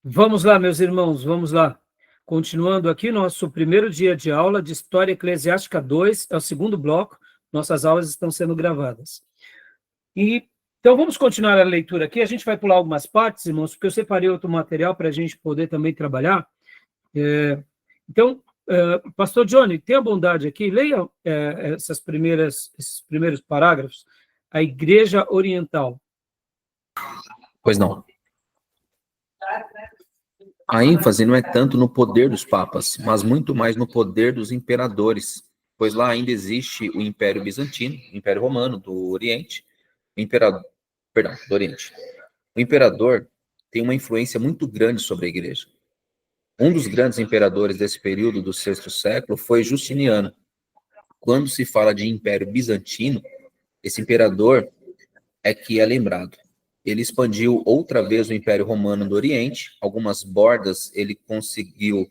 Vamos lá, meus irmãos, vamos lá. Continuando aqui, nosso primeiro dia de aula de História Eclesiástica 2, é o segundo bloco, nossas aulas estão sendo gravadas. Então, vamos continuar a leitura aqui, a gente vai pular algumas partes, irmãos, porque eu separei outro material para a gente poder também trabalhar. Então, pastor Johnny, tenha bondade aqui, leia esses primeiros parágrafos, a Igreja Oriental. Pois não. A ênfase não é tanto no poder dos papas, mas muito mais no poder dos imperadores, pois lá ainda existe o Império Bizantino, o Império Romano do Oriente, do Oriente. O imperador tem uma influência muito grande sobre a igreja. Um dos grandes imperadores desse período do sexto século foi Justiniano. Quando se fala de Império Bizantino, esse imperador é que é lembrado. Ele expandiu outra vez o Império Romano do Oriente, algumas bordas ele conseguiu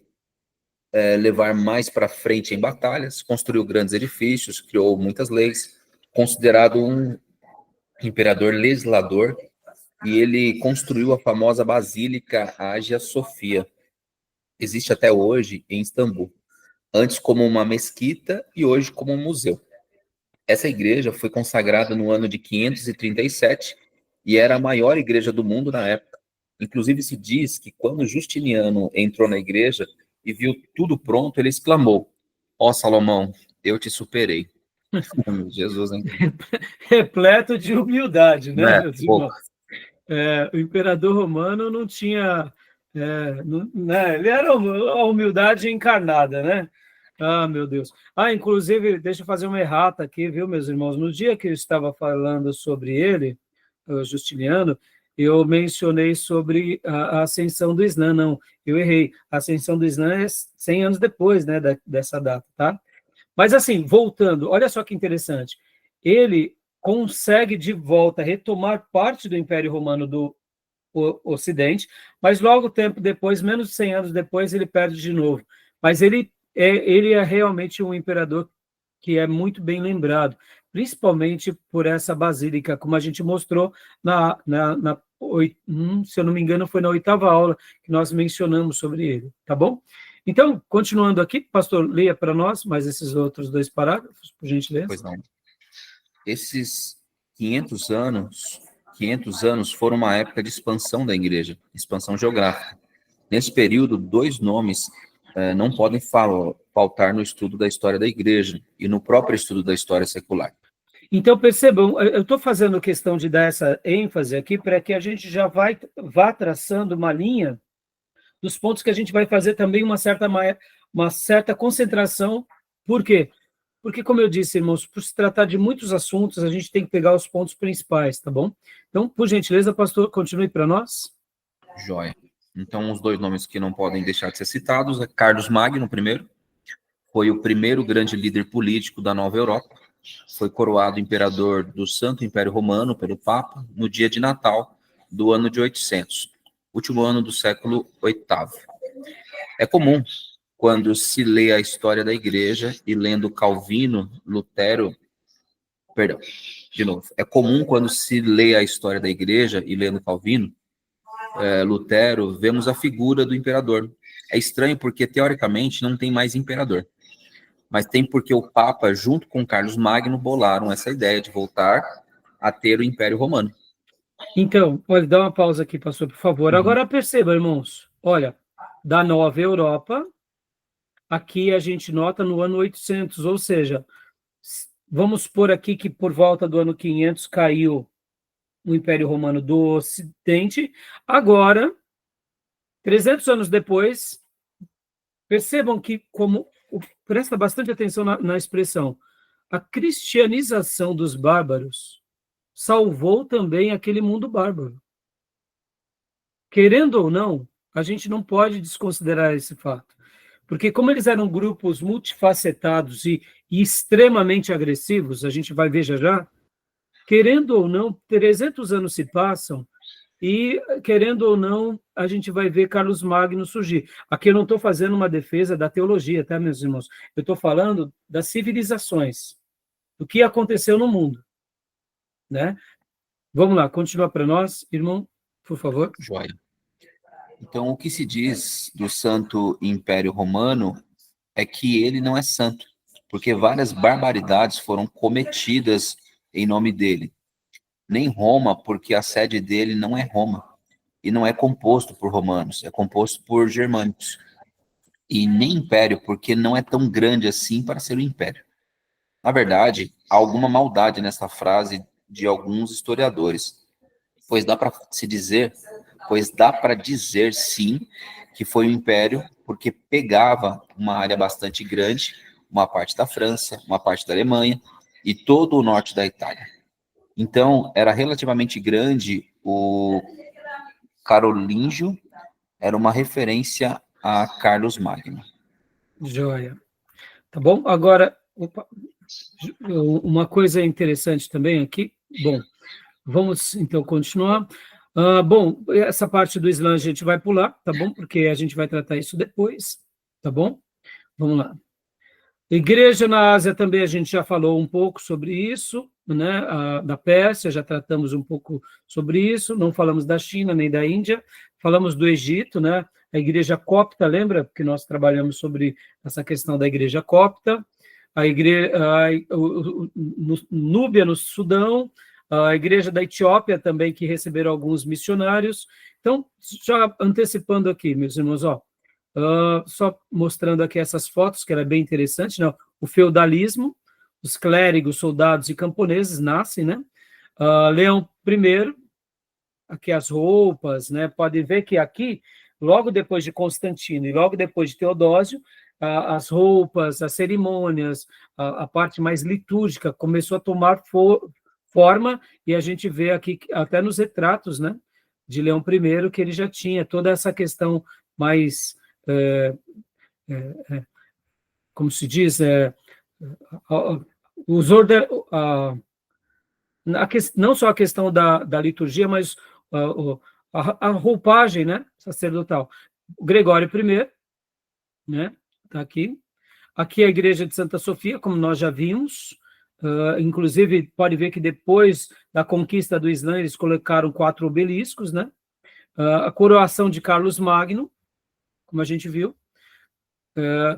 levar mais para frente em batalhas, construiu grandes edifícios, criou muitas leis, considerado um imperador legislador, e ele construiu a famosa Basílica Hagia Sofia. Existe até hoje em Istambul, antes como uma mesquita e hoje como um museu. Essa igreja foi consagrada no ano de 537 e era a maior igreja do mundo na época. Inclusive se diz que quando Justiniano entrou na igreja e viu tudo pronto, ele exclamou: ó Salomão, eu te superei. Jesus, hein? Repleto de humildade, né, meus Pouco. irmãos? O imperador romano não tinha... ele era a humildade encarnada, né? Ah, meu Deus. Inclusive, deixa eu fazer uma errata aqui, viu, meus irmãos? No dia que eu estava falando sobre ele, o Justiniano, eu mencionei sobre a ascensão do Islã. Não, eu errei. A ascensão do Islã é 100 anos depois, né, dessa data, tá? Mas, assim, voltando, olha só que interessante. Ele consegue, de volta, retomar parte do Império Romano do Ocidente, mas logo tempo depois, menos de 100 anos depois, ele perde de novo. Mas ele é realmente um imperador que é muito bem lembrado, principalmente por essa basílica, como a gente mostrou se eu não me engano, foi na 8ª aula que nós mencionamos sobre ele, tá bom? Então, continuando aqui, pastor, leia para nós mais esses outros 2 parágrafos, por gentileza. Pois não. Esses 500 anos foram uma época de expansão da igreja, expansão geográfica. Nesse período, 2 nomes não podem faltar no estudo da história da igreja e no próprio estudo da história secular. Então, percebam, eu estou fazendo questão de dar essa ênfase aqui para que a gente já vá traçando uma linha dos pontos que a gente vai fazer também uma certa concentração. Por quê? Porque, como eu disse, irmãos, por se tratar de muitos assuntos, a gente tem que pegar os pontos principais, tá bom? Então, por gentileza, pastor, continue para nós. Joia. Então, os 2 nomes que não podem deixar de ser citados é Carlos Magno, primeiro, foi o primeiro grande líder político da Nova Europa, foi coroado imperador do Santo Império Romano pelo Papa no dia de Natal do ano de 800, último ano do século VIII. É comum, quando se lê a história da igreja e lendo Calvino, Lutero, perdão, de novo, é comum quando se lê a história da igreja e lendo Calvino, Lutero, vemos a figura do imperador. É estranho porque, teoricamente, não tem mais imperador. Mas tem porque o Papa, junto com Carlos Magno, bolaram essa ideia de voltar a ter o Império Romano. Então, olha, dá uma pausa aqui, pastor, por favor. Agora perceba, irmãos, olha, da Nova Europa, aqui a gente nota no ano 800, ou seja, vamos pôr aqui que por volta do ano 500 caiu o Império Romano do Ocidente. Agora, 300 anos depois, percebam que, presta bastante atenção na expressão, a cristianização dos bárbaros salvou também aquele mundo bárbaro. Querendo ou não, a gente não pode desconsiderar esse fato. Porque como eles eram grupos multifacetados e extremamente agressivos, a gente vai ver já, querendo ou não, 300 anos se passam e, querendo ou não, a gente vai ver Carlos Magno surgir. Aqui eu não estou fazendo uma defesa da teologia, tá, meus irmãos? Eu estou falando das civilizações, do que aconteceu no mundo, né? Vamos lá, continua para nós, irmão, por favor. Joia. Então, o que se diz do Santo Império Romano é que ele não é santo, porque várias barbaridades foram cometidas em nome dele. Nem Roma, porque a sede dele não é Roma, e não é composto por romanos, é composto por germânicos. E nem império, porque não é tão grande assim para ser um império. Na verdade, há alguma maldade nessa frase de alguns historiadores, pois dá para se dizer, pois dá para dizer sim que foi um império, porque pegava uma área bastante grande, uma parte da França, uma parte da Alemanha e todo o norte da Itália. Então, era relativamente grande. O carolíngio era uma referência a Carlos Magno. Joia. Tá bom? Agora, opa, uma coisa interessante também aqui. Bom, vamos então continuar. Bom, essa parte do Islã a gente vai pular, tá bom? Porque a gente vai tratar isso depois, tá bom? Vamos lá. Igreja na Ásia também a gente já falou um pouco sobre isso, né? Da Pérsia, já tratamos um pouco sobre isso, não falamos da China nem da Índia, falamos do Egito, né? A igreja copta, lembra que nós trabalhamos sobre essa questão da igreja copta, a igreja Núbia no Sudão, a igreja da Etiópia também, que receberam alguns missionários. Então, já antecipando aqui, meus irmãos, ó, só mostrando aqui essas fotos, que era bem interessante, né? O feudalismo, os clérigos, soldados e camponeses nascem, né? Leão I, aqui as roupas, né? Pode ver que aqui, logo depois de Constantino e logo depois de Teodósio, as roupas, as cerimônias, a parte mais litúrgica começou a tomar forma, e a gente vê aqui, até nos retratos, né? De Leão I, que ele já tinha toda essa questão mais... como se diz, os order, não só a questão da liturgia, mas a roupagem, né, sacerdotal. O Gregório I, né, está aqui. Aqui é a igreja de Santa Sofia, como nós já vimos. Inclusive, pode ver que depois da conquista do Islã, eles colocaram 4 obeliscos, né? A coroação de Carlos Magno, como a gente viu.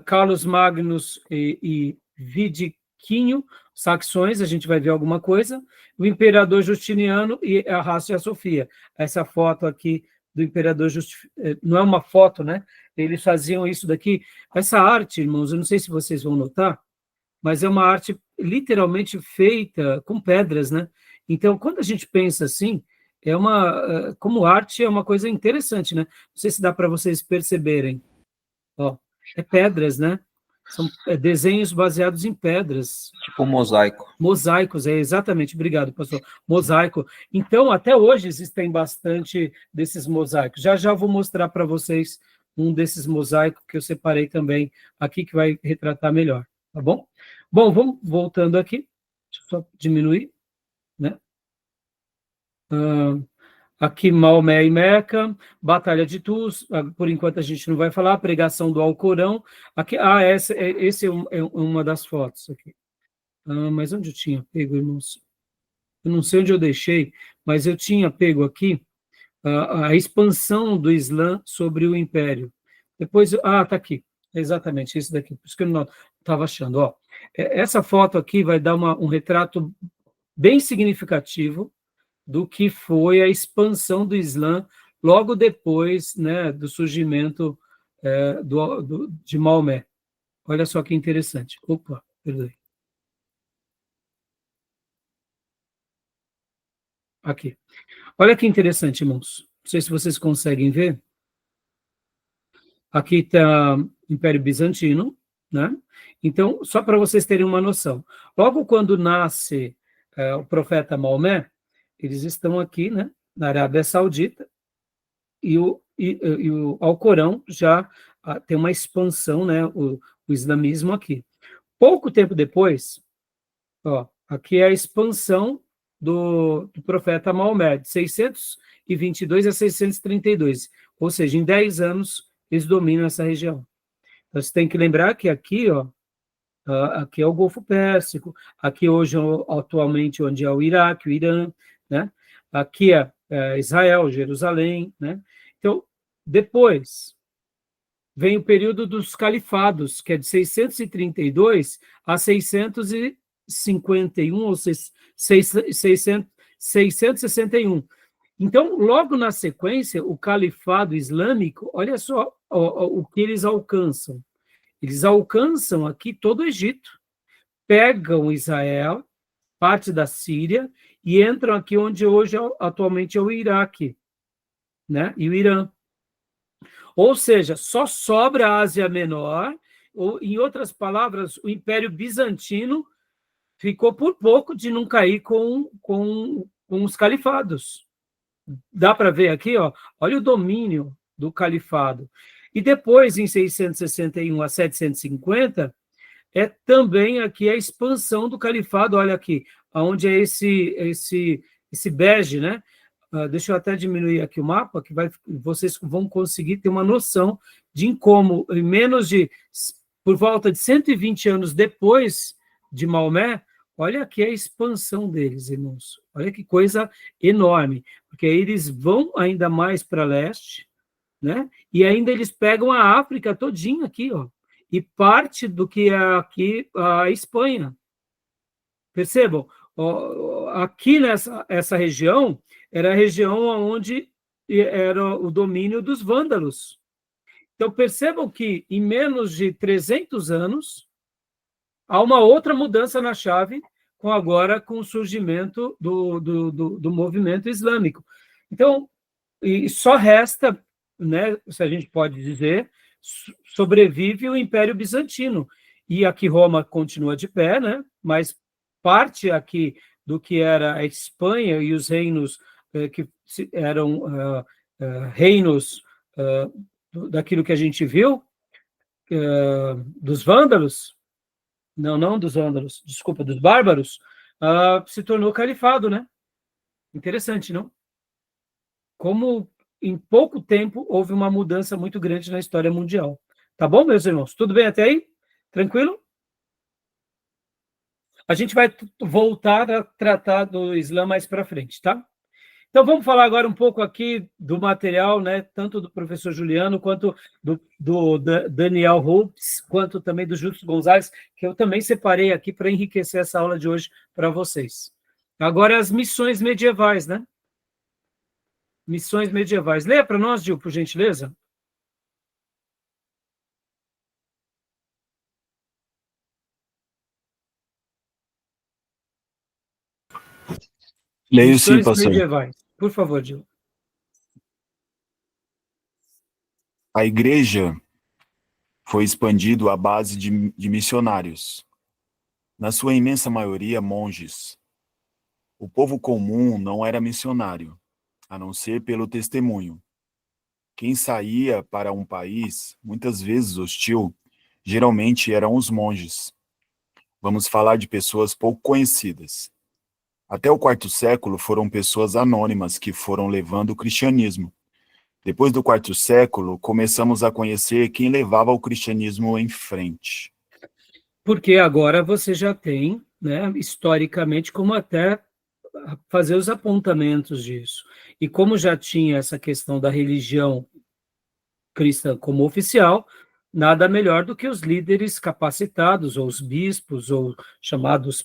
Carlos Magnus e Vidiquinho, saxões, a gente vai ver alguma coisa. O imperador Justiniano e a Hagia Sofia. Essa foto aqui do imperador Justiniano, não é uma foto, né? Eles faziam isso daqui. Essa arte, irmãos, eu não sei se vocês vão notar, mas é uma arte literalmente feita com pedras, né? Então, quando a gente pensa assim, como arte é uma coisa interessante, né? Não sei se dá para vocês perceberem. Ó, pedras, né? São desenhos baseados em pedras. Tipo um mosaico. Mosaicos, exatamente, obrigado, pastor. Mosaico. Então, até hoje existem bastante desses mosaicos. Já já vou mostrar para vocês um desses mosaicos que eu separei também aqui, que vai retratar melhor, tá bom? Bom, vamos voltando aqui. Deixa eu só diminuir, né? Aqui Maomé e Meca, Batalha de Tus, por enquanto a gente não vai falar, pregação do Alcorão. Aqui, esse é uma das fotos aqui. Mas onde eu tinha pego, irmãos? Eu não sei onde eu deixei, mas eu tinha pego aqui a expansão do Islã sobre o Império. Depois, tá aqui, exatamente, esse daqui, por isso que eu não estava achando. Ó, essa foto aqui vai dar um retrato bem significativo do que foi a expansão do Islã logo depois, né, do surgimento de Maomé. Olha só que interessante. Opa, perdão. Aqui. Olha que interessante, irmãos. Não sei se vocês conseguem ver. Aqui está o Império Bizantino, né? Então, só para vocês terem uma noção. Logo quando nasce o profeta Maomé, eles estão aqui, né, na Arábia Saudita, e o Alcorão já tem uma expansão, né, o islamismo aqui. Pouco tempo depois, ó, aqui é a expansão do profeta Maomé, de 622 a 632, ou seja, em 10 anos eles dominam essa região. Então, você tem que lembrar que aqui, ó, aqui é o Golfo Pérsico, aqui hoje, atualmente, onde é o Iraque, o Irã, né? Aqui é Israel, Jerusalém, né? Então, Depois vem o período dos califados, que é de 632 a 651 ou 661. Então, logo na sequência, o califado islâmico, olha só o que eles alcançam. Eles alcançam aqui todo o Egito, pegam Israel, parte da Síria, e entram aqui onde hoje atualmente é o Iraque, né? E o Irã. Ou seja, só sobra a Ásia Menor, ou, em outras palavras, o Império Bizantino ficou por pouco de não cair com os califados. Dá para ver aqui, ó, olha o domínio do califado. E depois, em 661 a 750, é também aqui a expansão do califado, olha aqui, onde é esse bege, né? Deixa eu até diminuir aqui o mapa, que vocês vão conseguir ter uma noção de como, em menos de, por volta de 120 anos depois de Maomé, olha aqui a expansão deles, irmãos. Olha que coisa enorme, porque aí eles vão ainda mais para leste, né? E ainda eles pegam a África todinha aqui, ó, e parte do que é aqui a Espanha. Percebam? Aqui essa região era a região onde era o domínio dos vândalos. Então, percebam que em menos de 300 anos, há uma outra mudança na chave, com o surgimento do movimento islâmico. Então, e só resta, né, se a gente pode dizer, sobrevive o Império Bizantino. E aqui Roma continua de pé, né, mas parte aqui do que era a Espanha e os reinos que eram reinos daquilo que a gente viu, dos vândalos, não dos vândalos, desculpa, dos bárbaros, se tornou califado, né? Interessante, não? Como em pouco tempo houve uma mudança muito grande na história mundial. Tá bom, meus irmãos? Tudo bem até aí? Tranquilo? A gente vai voltar a tratar do Islã mais para frente, tá? Então, vamos falar agora um pouco aqui do material, né, tanto do professor Juliano, quanto do Daniel Hopes, quanto também do Júlio Gonzalez, que eu também separei aqui para enriquecer essa aula de hoje para vocês. Agora, as missões medievais, né? Missões medievais. Leia para nós, Gil, por gentileza. Leio sim, Missões pastor. medievais. Por favor, Gil. A igreja foi expandido à base de missionários, na sua imensa maioria monges. O povo comum não era missionário, a não ser pelo testemunho. Quem saía para um país, muitas vezes hostil, geralmente eram os monges. Vamos falar de pessoas pouco conhecidas. Até o quarto século foram pessoas anônimas que foram levando o cristianismo. Depois do quarto século, começamos a conhecer quem levava o cristianismo em frente. Porque agora você já tem, né, historicamente, como até fazer os apontamentos disso. E como já tinha essa questão da religião cristã como oficial, nada melhor do que os líderes capacitados, ou os bispos, ou chamados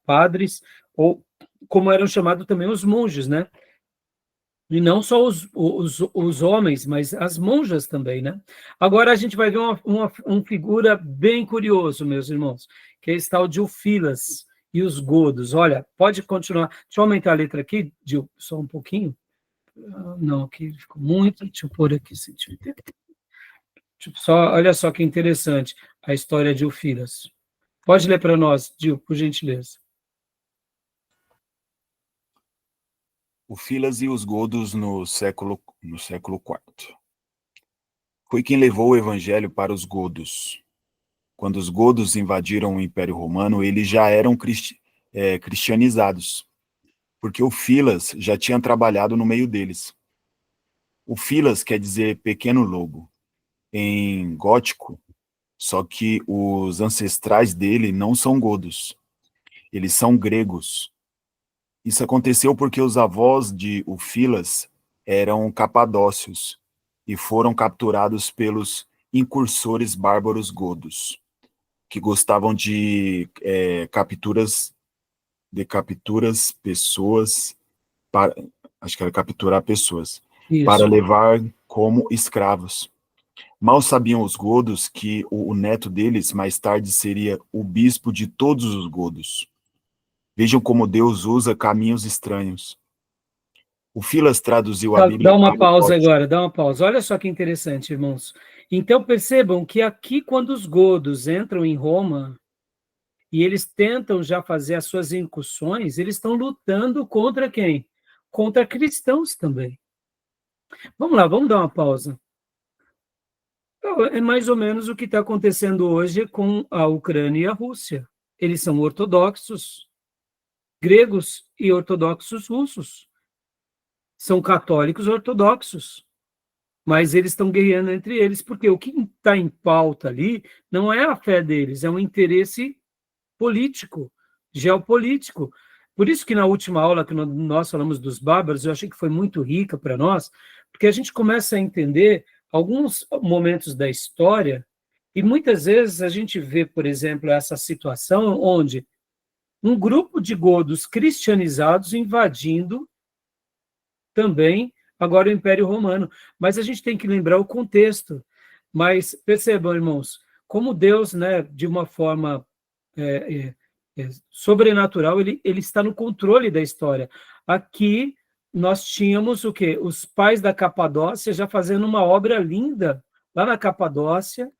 padres, ou como eram chamados também os monges, né? E não só os homens, mas as monjas também, né? Agora a gente vai ver uma figura bem curiosa, meus irmãos, que é esse tal de Filas e os godos. Olha, pode continuar. Deixa eu aumentar a letra aqui, Gil, só um pouquinho. Não, aqui ficou muito. Deixa eu pôr aqui. Olha só que interessante a história de Filas. Pode ler para nós, Gil, por gentileza. O Filas e os godos no século IV. Foi quem levou o evangelho para os godos. Quando os godos invadiram o Império Romano, eles já eram cristianizados, porque o Filas já tinha trabalhado no meio deles. O Filas quer dizer pequeno lobo, em gótico, só que os ancestrais dele não são godos, eles são gregos. Isso aconteceu porque os avós de Filas eram capadócios, e foram capturados pelos incursores bárbaros godos, que gostavam de capturas pessoas, acho que era capturar pessoas, para Isso. levar como escravos. Mal sabiam os godos que o neto deles mais tarde seria o bispo de todos os godos. Vejam como Deus usa caminhos estranhos. O Filas traduziu a Bíblia Dá uma para o pausa gótico. agora, dá uma pausa. Olha só que interessante, irmãos. Então, percebam que aqui, quando os godos entram em Roma, e eles tentam já fazer as suas incursões, eles estão lutando contra quem? Contra cristãos também. Vamos lá, vamos dar uma pausa. Então, é mais ou menos o que está acontecendo hoje com a Ucrânia e a Rússia. Eles são ortodoxos gregos e ortodoxos russos. São católicos ortodoxos, mas eles estão guerreando entre eles, porque o que está em pauta ali não é a fé deles, é um interesse político, geopolítico. Por isso que na última aula que nós falamos dos bárbaros, eu achei que foi muito rica para nós, porque a gente começa a entender alguns momentos da história, e muitas vezes a gente vê, por exemplo, essa situação onde um grupo de godos cristianizados invadindo também agora o Império Romano. Mas a gente tem que lembrar o contexto. Mas percebam, irmãos, como Deus, né, de uma forma sobrenatural, ele está no controle da história. Aqui nós tínhamos o quê? Os pais da Capadócia já fazendo uma obra linda lá na Capadócia,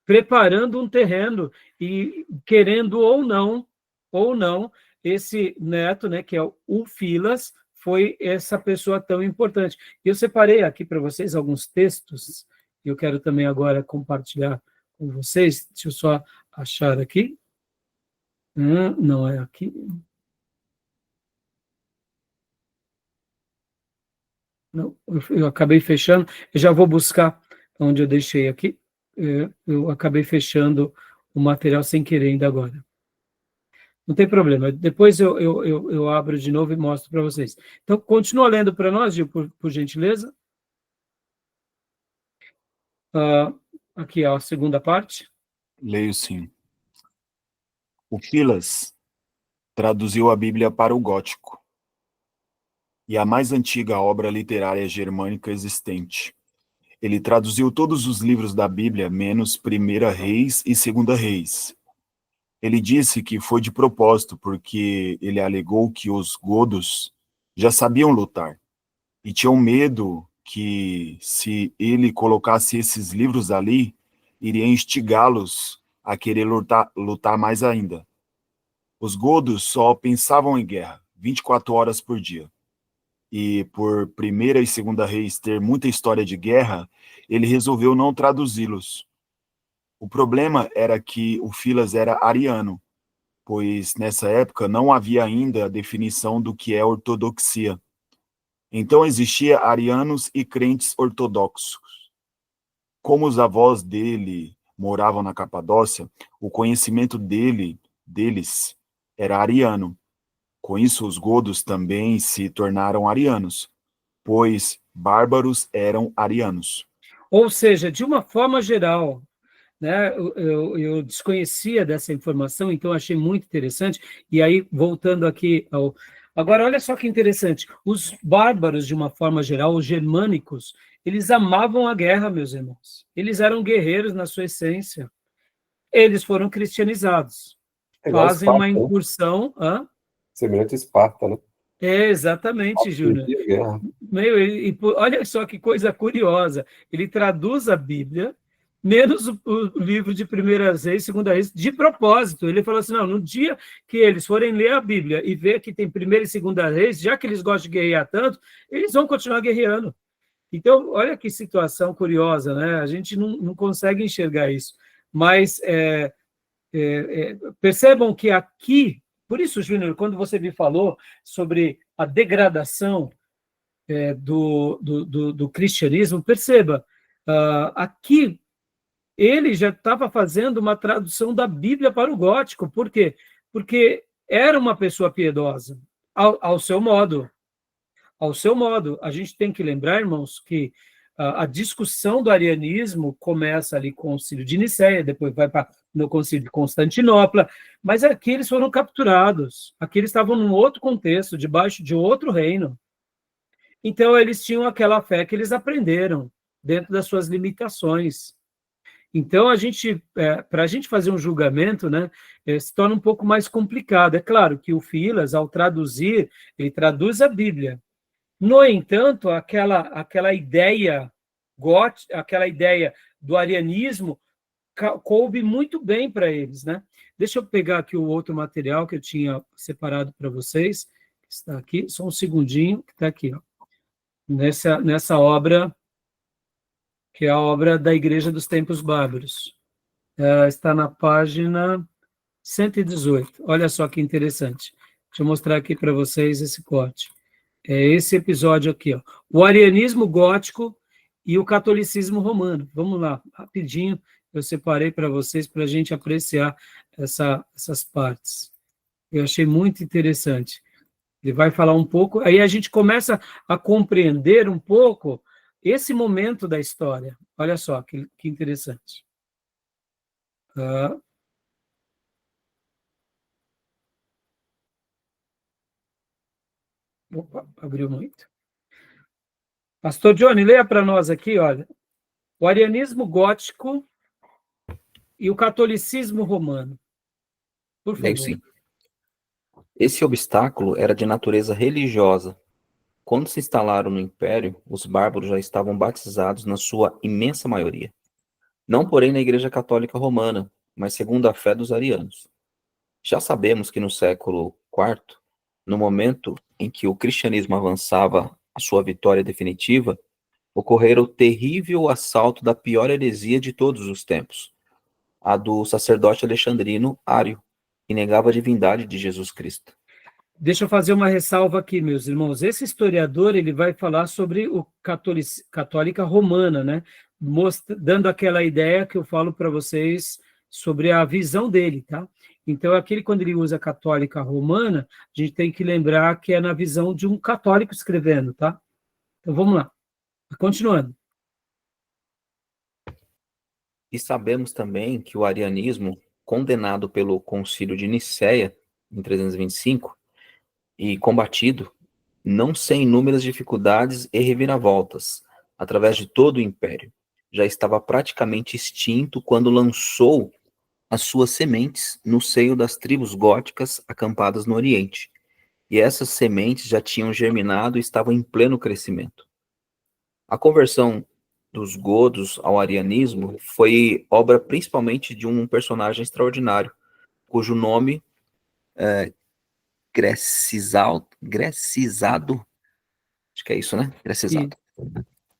preparando um terreno e querendo ou não, esse neto, né, que é o Filas, foi essa pessoa tão importante. Eu separei aqui para vocês alguns textos, e eu quero também agora compartilhar com vocês. Deixa eu só achar aqui. Não é aqui. Não, eu acabei fechando. Eu já vou buscar onde eu deixei aqui. Eu acabei fechando o material sem querer ainda agora. Não tem problema. Depois eu abro de novo e mostro para vocês. Então, continua lendo para nós, Gil, por gentileza. Aqui, ó, a segunda parte. Leio sim. O Filas traduziu a Bíblia para o gótico, e a mais antiga obra literária germânica existente. Ele traduziu todos os livros da Bíblia, menos 1 Reis e 2 Reis. Ele disse que foi de propósito, porque ele alegou que os godos já sabiam lutar, e tinham medo que, se ele colocasse esses livros ali, iria instigá-los a querer lutar mais ainda. Os godos só pensavam em guerra, 24 horas por dia. E por 1 e 2 Reis ter muita história de guerra, ele resolveu não traduzi-los. O problema era que o Filas era ariano, pois nessa época não havia ainda a definição do que é ortodoxia. Então existia arianos e crentes ortodoxos. Como os avós dele moravam na Capadócia, o conhecimento deles era ariano. Com isso, os godos também se tornaram arianos, pois bárbaros eram arianos. Ou seja, de uma forma geral, né, eu desconhecia dessa informação, então achei muito interessante. E aí, voltando aqui ao... Agora, olha só que interessante. Os bárbaros, de uma forma geral, os germânicos, eles amavam a guerra, meus irmãos. Eles eram guerreiros na sua essência. Eles foram cristianizados. Igual Fazem uma Esparta, né? incursão... Semelhante a Esparta, né? Exatamente, Júnior. Perdia a guerra. Olha só que coisa curiosa. Ele traduz a Bíblia, menos o livro de 1 Reis, 2 Reis, de propósito. Ele falou assim, não, no dia que eles forem ler a Bíblia e ver que tem 1 e 2 Reis, já que eles gostam de guerrear tanto, eles vão continuar guerreando. Então, olha que situação curiosa, né? A gente não consegue enxergar isso. Mas percebam que aqui... Por isso, Júnior, quando você me falou sobre a degradação do cristianismo, perceba, aqui ele já estava fazendo uma tradução da Bíblia para o gótico. Por quê? Porque era uma pessoa piedosa, ao seu modo. Ao seu modo. A gente tem que lembrar, irmãos, que a discussão do arianismo começa ali com o Concílio de Nicéia, depois vai para no Concílio de Constantinopla, mas aqui eles foram capturados, aqui eles estavam num outro contexto, debaixo de outro reino. Então, eles tinham aquela fé que eles aprenderam, dentro das suas limitações. Então, para a gente fazer um julgamento, né, se torna um pouco mais complicado. É claro que o Filas, ao traduzir, ele traduz a Bíblia. No entanto, aquela ideia aquela ideia do arianismo coube muito bem para eles, né? Deixa eu pegar aqui o outro material que eu tinha separado para vocês, que está aqui, só um segundinho, que está aqui, ó, nessa obra, que é a obra da Igreja dos Tempos Bárbaros. Está na página 118. Olha só que interessante. Deixa eu mostrar aqui para vocês esse corte. É esse episódio aqui, ó. O arianismo gótico e o catolicismo romano. Vamos lá, rapidinho, eu separei para vocês para a gente apreciar essas partes. Eu achei muito interessante. Ele vai falar um pouco, aí a gente começa a compreender um pouco esse momento da história. Olha só, que interessante. Opa, abriu muito. Pastor Johnny, leia para nós aqui, olha. O arianismo gótico e o catolicismo romano. Por favor. Sim. Esse obstáculo era de natureza religiosa. Quando se instalaram no Império, os bárbaros já estavam batizados na sua imensa maioria. Não, porém, na Igreja Católica Romana, mas segundo a fé dos arianos. Já sabemos que no século IV, no momento em que o cristianismo avançava a sua vitória definitiva, ocorrera o terrível assalto da pior heresia de todos os tempos, a do sacerdote alexandrino Ário, que negava a divindade de Jesus Cristo. Deixa eu fazer uma ressalva aqui, meus irmãos. Esse historiador, ele vai falar sobre o católica romana, né? Dando aquela ideia que eu falo para vocês sobre a visão dele, tá? Então, quando ele usa católica romana, a gente tem que lembrar que é na visão de um católico escrevendo, tá? Então, vamos lá. Continuando. E sabemos também que o arianismo, condenado pelo Concílio de Nicéia, em 325, e combatido, não sem inúmeras dificuldades e reviravoltas, através de todo o Império, já estava praticamente extinto quando lançou as suas sementes no seio das tribos góticas acampadas no Oriente. E essas sementes já tinham germinado e estavam em pleno crescimento. A conversão dos godos ao arianismo foi obra principalmente de um personagem extraordinário, cujo nome Grecisado, acho que é isso, né? Grecisado.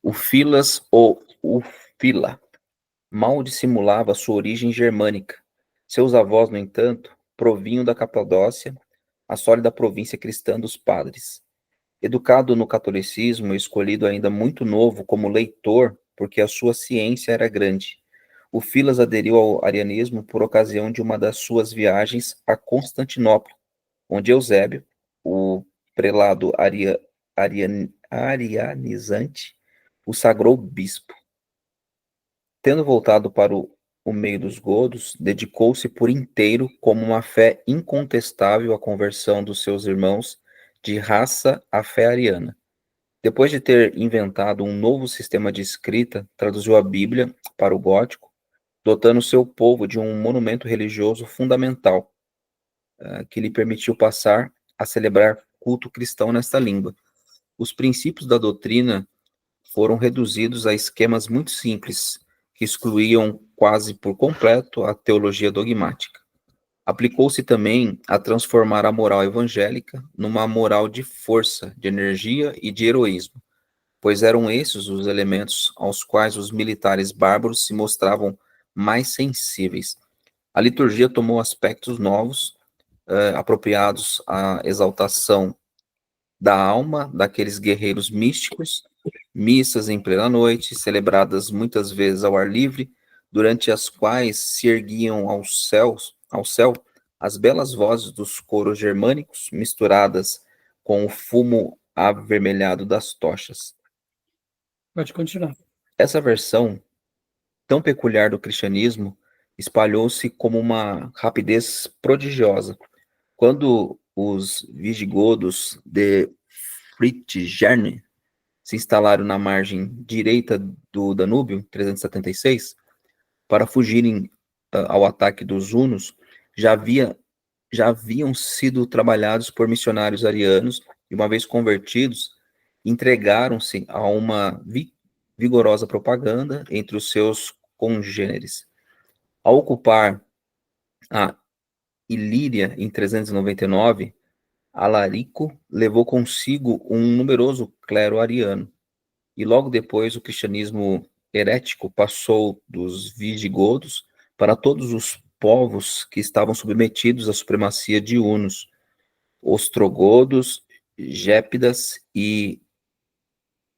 O Filas ou o Fila mal dissimulava sua origem germânica. Seus avós, no entanto, provinham da Capadócia, a sólida província cristã dos padres. Educado no catolicismo, escolhido ainda muito novo como leitor, porque a sua ciência era grande, o Filas aderiu ao arianismo por ocasião de uma das suas viagens a Constantinopla, onde Eusébio, o prelado arianizante, o sagrou bispo. Tendo voltado para o meio dos godos, dedicou-se por inteiro como uma fé incontestável à conversão dos seus irmãos de raça à fé ariana. Depois de ter inventado um novo sistema de escrita, traduziu a Bíblia para o gótico, dotando seu povo de um monumento religioso fundamental, que lhe permitiu passar a celebrar culto cristão nesta língua. Os princípios da doutrina foram reduzidos a esquemas muito simples, que excluíam quase por completo a teologia dogmática. Aplicou-se também a transformar a moral evangélica numa moral de força, de energia e de heroísmo, pois eram esses os elementos aos quais os militares bárbaros se mostravam mais sensíveis. A liturgia tomou aspectos novos, apropriados à exaltação da alma daqueles guerreiros místicos, missas em plena noite, celebradas muitas vezes ao ar livre, durante as quais se erguiam ao céu as belas vozes dos coros germânicos, misturadas com o fumo avermelhado das tochas. Pode continuar. Essa versão tão peculiar do cristianismo espalhou-se como uma rapidez prodigiosa. Quando os visigodos de Fritigerne se instalaram na margem direita do Danúbio, 376, para fugirem ao ataque dos hunos, já haviam sido trabalhados por missionários arianos e, uma vez convertidos, entregaram-se a uma vigorosa propaganda entre os seus congêneres. Ao ocupar a Ilíria em 399, Alarico levou consigo um numeroso clero ariano, e logo depois o cristianismo herético passou dos visigodos para todos os povos que estavam submetidos à supremacia de hunos, ostrogodos, gépidas e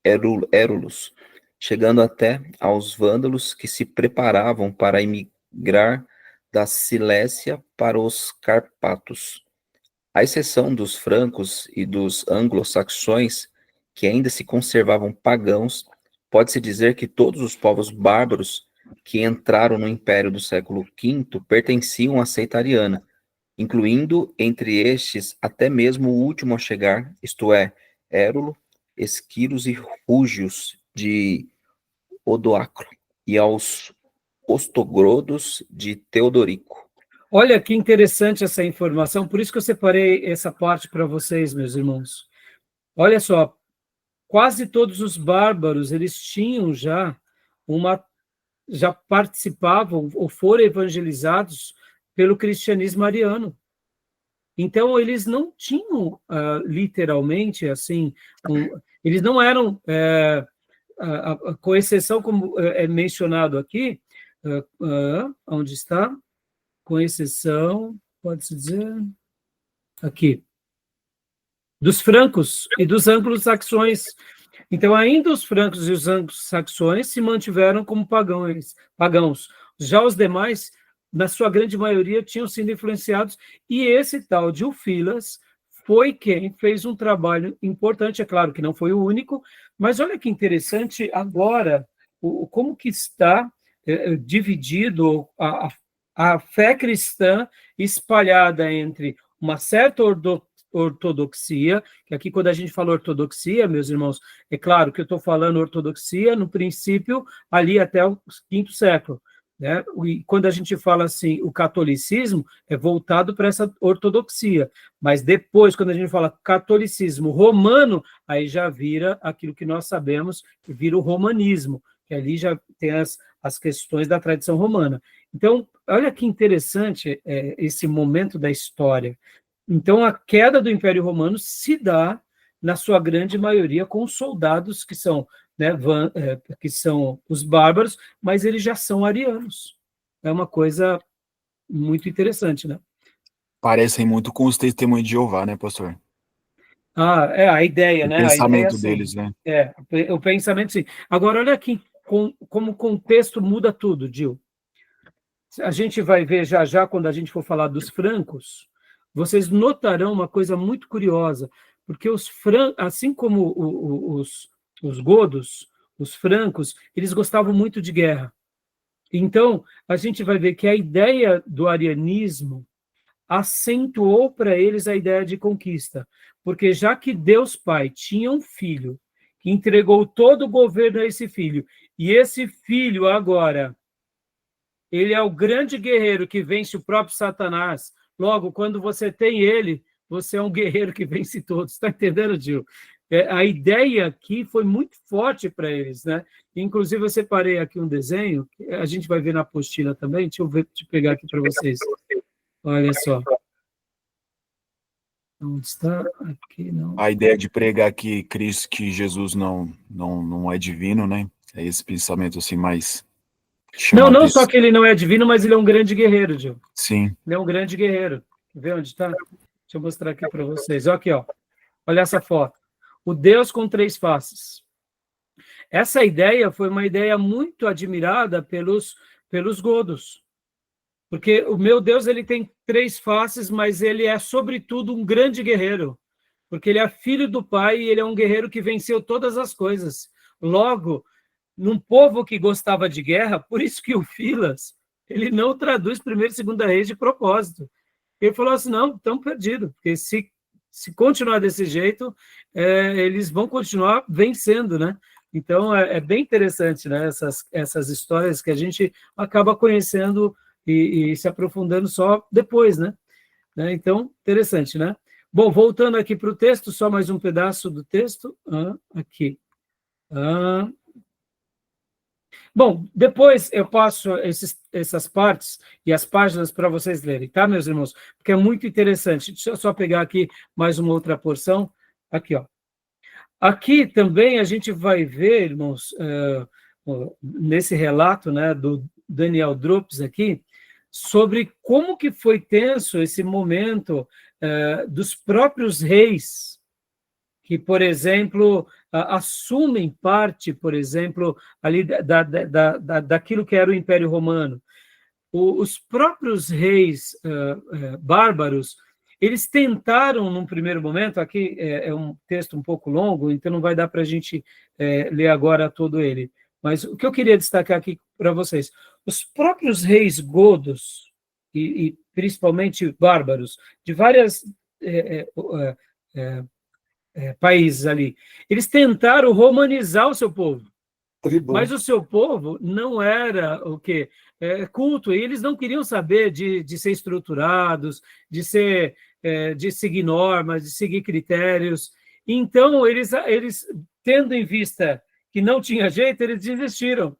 érulos, chegando até aos vândalos que se preparavam para emigrar da Silésia para os Carpatos. À exceção dos francos e dos anglo-saxões, que ainda se conservavam pagãos, pode-se dizer que todos os povos bárbaros que entraram no Império do século V pertenciam à seita ariana, incluindo entre estes até mesmo o último a chegar, isto é, Érulo, Esquiros e Rúgios de Odoacro, e aos Ostrogodos de Teodorico. Olha que interessante essa informação, por isso que eu separei essa parte para vocês, meus irmãos. Olha só, quase todos os bárbaros, eles tinham já participavam ou foram evangelizados pelo cristianismo ariano. Então, eles não tinham, literalmente, assim, eles não eram, com exceção, como é mencionado aqui, onde está? Com exceção, pode-se dizer, aqui, dos francos e dos anglo-saxões. Então, ainda os francos e os anglo-saxões se mantiveram como pagãos. Já os demais, na sua grande maioria, tinham sido influenciados, e esse tal de Ulfilas foi quem fez um trabalho importante, é claro que não foi o único, mas olha que interessante agora, como que está dividido a fé cristã espalhada entre uma certa ortodoxia, que aqui quando a gente fala ortodoxia, meus irmãos, é claro que eu estou falando ortodoxia no princípio ali até o V século, né? E quando a gente fala assim, o catolicismo é voltado para essa ortodoxia, mas depois, quando a gente fala catolicismo romano, aí já vira aquilo que nós sabemos, que vira o romanismo, que ali já tem as questões da tradição romana. Então, olha que interessante esse momento da história. Então, a queda do Império Romano se dá, na sua grande maioria, com os soldados que são, né, que são os bárbaros, mas eles já são arianos. É uma coisa muito interessante, né? Parecem muito com os testemunhos de Jeová, né, pastor? A ideia, O né? pensamento A ideia, deles, né? o pensamento, sim. Agora, olha aqui como o contexto muda tudo, Gil. A gente vai ver já, quando a gente for falar dos francos, vocês notarão uma coisa muito curiosa, porque assim como os godos, os francos, eles gostavam muito de guerra. Então, a gente vai ver que a ideia do arianismo acentuou para eles a ideia de conquista, porque já que Deus Pai tinha um filho, que entregou todo o governo a esse filho, e esse filho agora, ele é o grande guerreiro que vence o próprio Satanás. Logo, quando você tem ele, você é um guerreiro que vence todos. Está entendendo, Gil? A ideia aqui foi muito forte para eles, né? Inclusive, eu separei aqui um desenho, a gente vai ver na apostila também. Deixa eu pegar aqui para vocês. Olha só. Onde está? Aqui, não. A ideia de pregar que Jesus não é divino, né? É esse pensamento assim mais... Não só que ele não é divino, mas ele é um grande guerreiro, Gil. Sim. Ele é um grande guerreiro. Quer ver onde está? Deixa eu mostrar aqui para vocês. Aqui, ó. Olha essa foto. O Deus com 3 faces. Essa ideia foi uma ideia muito admirada pelos godos. Porque o meu Deus, ele tem 3 faces, mas ele é, sobretudo, um grande guerreiro. Porque ele é filho do Pai e ele é um guerreiro que venceu todas as coisas. Logo, num povo que gostava de guerra, por isso que o Filas, ele não traduz 1ª e 2ª Reis de propósito. Ele falou assim, não, estão perdidos, porque se continuar desse jeito, eles vão continuar vencendo, né? Então, é bem interessante, né? Essas histórias que a gente acaba conhecendo e se aprofundando só depois, né? Então, interessante, né? Bom, voltando aqui para o texto, só mais um pedaço do texto. Aqui. Bom, depois eu passo essas partes e as páginas para vocês lerem, tá, meus irmãos? Porque é muito interessante. Deixa eu só pegar aqui mais uma outra porção. Aqui, ó. Aqui também a gente vai ver, irmãos, nesse relato, né, do Daniel Drops aqui, sobre como que foi tenso esse momento dos próprios reis, que, por exemplo, assumem parte, por exemplo, ali daquilo que era o Império Romano. Os próprios reis bárbaros, eles tentaram, num primeiro momento, aqui é um texto um pouco longo, então não vai dar para a gente ler agora todo ele, mas o que eu queria destacar aqui para vocês, os próprios reis godos, e principalmente bárbaros, de várias países ali, eles tentaram romanizar o seu povo, mas o seu povo não era o quê? Culto, e eles não queriam saber de ser estruturados, de seguir normas, de seguir critérios. Então, eles, tendo em vista que não tinha jeito, eles desistiram.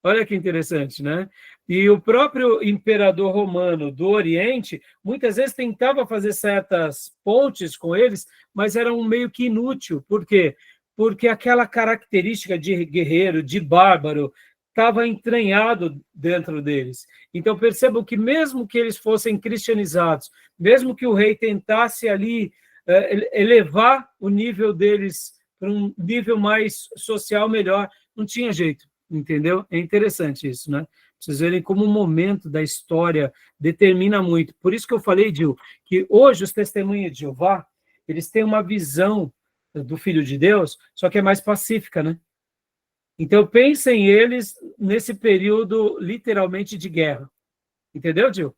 Olha que interessante, né? E o próprio imperador romano do Oriente, muitas vezes tentava fazer certas pontes com eles, mas era um meio que inútil. Por quê? Porque aquela característica de guerreiro, de bárbaro, estava entranhado dentro deles. Então, percebam que mesmo que eles fossem cristianizados, mesmo que o rei tentasse ali elevar o nível deles para um nível mais social melhor, não tinha jeito. Entendeu? É interessante isso, né? Vocês verem como o momento da história determina muito. Por isso que eu falei, Gil, que hoje os testemunhas de Jeová, eles têm uma visão do Filho de Deus, só que é mais pacífica, né? Então, pensem eles nesse período, literalmente, de guerra. Entendeu, Gil?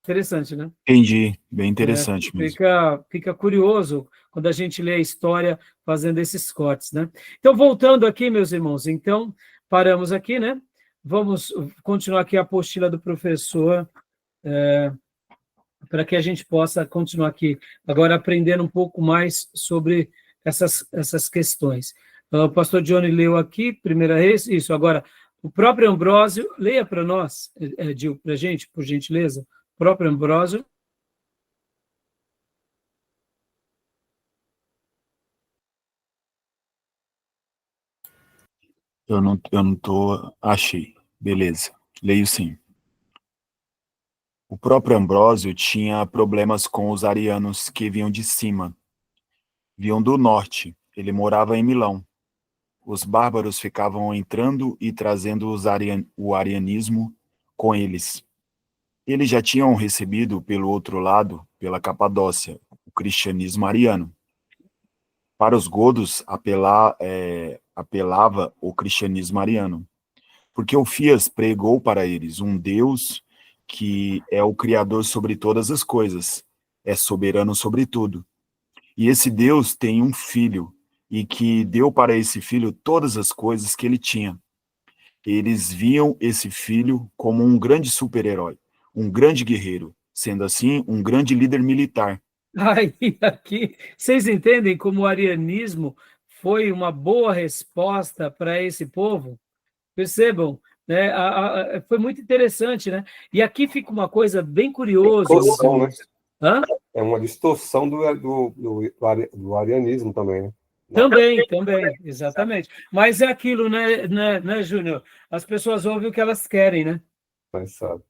Interessante, né? Entendi, bem interessante mesmo. Fica curioso quando a gente lê a história fazendo esses cortes, né? Então, voltando aqui, meus irmãos, então, paramos aqui, né? Vamos continuar aqui a apostila do professor, para que a gente possa continuar aqui, agora aprendendo um pouco mais sobre essas questões. O pastor Johnny leu aqui, 1ª Reis, isso, agora, o próprio Ambrósio, leia para nós, Gil, para a gente, por gentileza, o próprio Ambrósio. Eu não tô... Achei. Beleza. Leio sim. O próprio Ambrósio tinha problemas com os arianos que vinham de cima. Vinham do norte. Ele morava em Milão. Os bárbaros ficavam entrando e trazendo o arianismo com eles. Eles já tinham recebido, pelo outro lado, pela Capadócia, o cristianismo ariano. Para os godos, apelava o cristianismo ariano, porque o Fias pregou para eles um Deus que é o Criador sobre todas as coisas, é soberano sobre tudo. E esse Deus tem um filho, e que deu para esse filho todas as coisas que ele tinha. Eles viam esse filho como um grande super-herói, um grande guerreiro, sendo assim, um grande líder militar. Aí, aqui, vocês entendem como o arianismo foi uma boa resposta para esse povo? Percebam, né? Foi muito interessante, né? E aqui fica uma coisa bem curiosa. Distorção, né? Hã? É uma distorção do arianismo também, né? Também, exatamente. Mas é aquilo, né, Júnior? As pessoas ouvem o que elas querem, né? Mas sabe.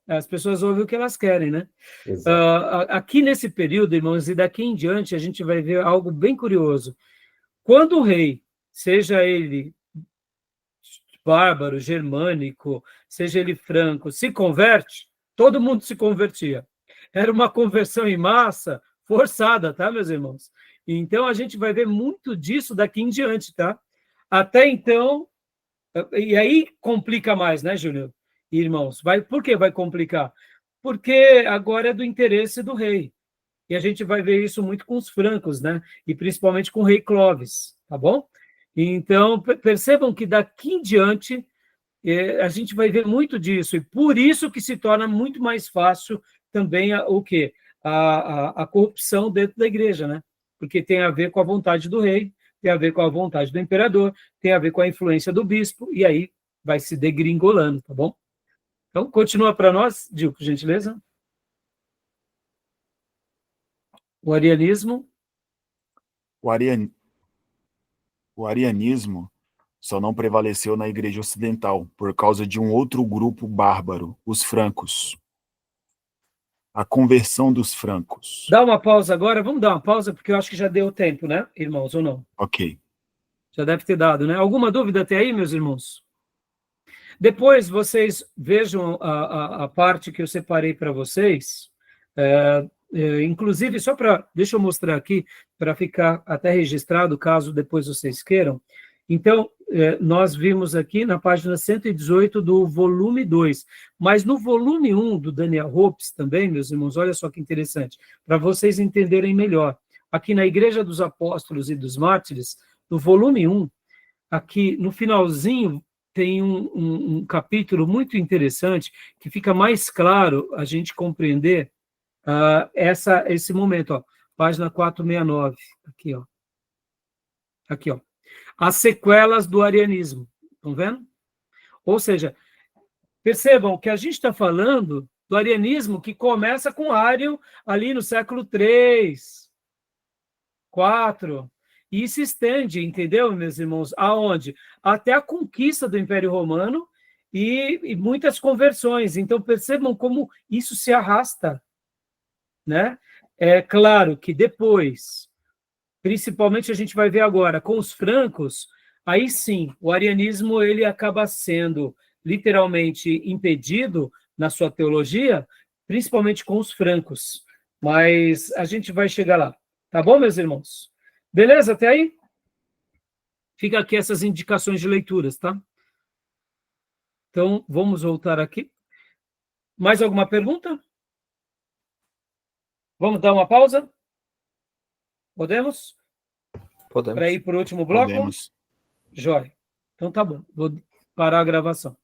As pessoas ouvem o que elas querem, né? Exato. Aqui nesse período, irmãos, e daqui em diante, a gente vai ver algo bem curioso. Quando o rei, seja ele bárbaro, germânico, seja ele franco, se converte, todo mundo se convertia. Era uma conversão em massa forçada, tá, meus irmãos? Então, a gente vai ver muito disso daqui em diante, tá? Até então, e aí complica mais, né, Júnior? Irmãos, por que vai complicar? Porque agora é do interesse do rei. E a gente vai ver isso muito com os francos, né? E principalmente com o rei Clovis, tá bom? Então, percebam que daqui em diante a gente vai ver muito disso, e por isso que se torna muito mais fácil também o quê? A corrupção dentro da igreja, né? Porque tem a ver com a vontade do rei, tem a ver com a vontade do imperador, tem a ver com a influência do bispo, e aí vai se degringolando, tá bom? Então, continua para nós, Dil, por gentileza. O arianismo. O arianismo só não prevaleceu na Igreja Ocidental por causa de um outro grupo bárbaro, os francos. A conversão dos francos. Dá uma pausa agora, vamos dar uma pausa, porque eu acho que já deu tempo, né, irmãos, ou não? Ok. Já deve ter dado, né? Alguma dúvida até aí, meus irmãos? Depois vocês vejam a parte que eu separei para vocês, inclusive, deixa eu mostrar aqui, para ficar até registrado, caso depois vocês queiram. Então, nós vimos aqui na página 118 do volume 2, mas no volume 1 do Daniel Hopes também, meus irmãos, olha só que interessante, para vocês entenderem melhor. Aqui na Igreja dos Apóstolos e dos Mártires, no volume 1, aqui no finalzinho, tem um capítulo muito interessante, que fica mais claro a gente compreender esse momento, ó, página 469, aqui, ó. Aqui, ó. As sequelas do arianismo. Estão vendo? Ou seja, percebam que a gente está falando do arianismo que começa com Ário ali no século 3, 4, e se estende, entendeu, meus irmãos? Aonde? Até a conquista do Império Romano e muitas conversões. Então, percebam como isso se arrasta, né? É claro que depois, principalmente a gente vai ver agora, com os francos, aí sim, o arianismo ele acaba sendo literalmente impedido na sua teologia, principalmente com os francos. Mas a gente vai chegar lá. Tá bom, meus irmãos? Beleza até aí? Fica aqui essas indicações de leituras, tá? Então, vamos voltar aqui. Mais alguma pergunta? Vamos dar uma pausa? Podemos? Podemos. Para ir para o último bloco? Podemos. Jóia. Então tá bom. Vou parar a gravação.